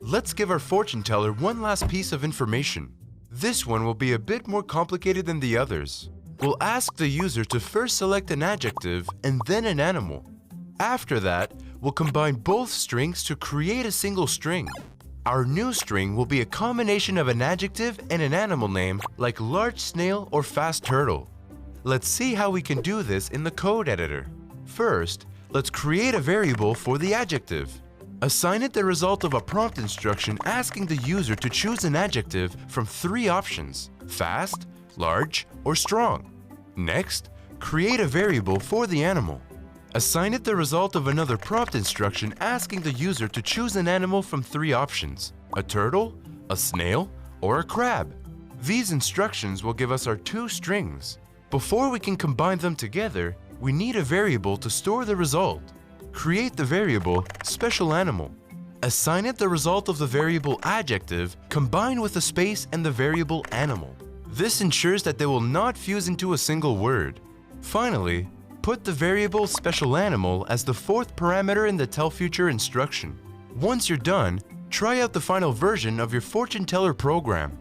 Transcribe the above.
Let's give our fortune teller one last piece of information. This one will be a bit more complicated than the others. We'll ask the user to first select an adjective and then an animal. After that, we'll combine both strings to create a single string. Our new string will be a combination of an adjective and an animal name like large snail or fast turtle. Let's see how we can do this in the code editor. First, let's create a variable for the adjective. Assign it the result of a prompt instruction asking the user to choose an adjective from 3 options: fast, large, or strong. Next, create a variable for the animal. Assign it the result of another prompt instruction asking the user to choose an animal from 3 options: a turtle, a snail, or a crab. These instructions will give us our 2 strings. Before we can combine them together, we need a variable to store the result. Create the variable special animal. Assign it the result of the variable adjective combined with a space and the variable animal. This ensures that they will not fuse into a single word. Finally, put the variable special animal as the 4th parameter in the tell future instruction. Once you're done, try out the final version of your fortune teller program.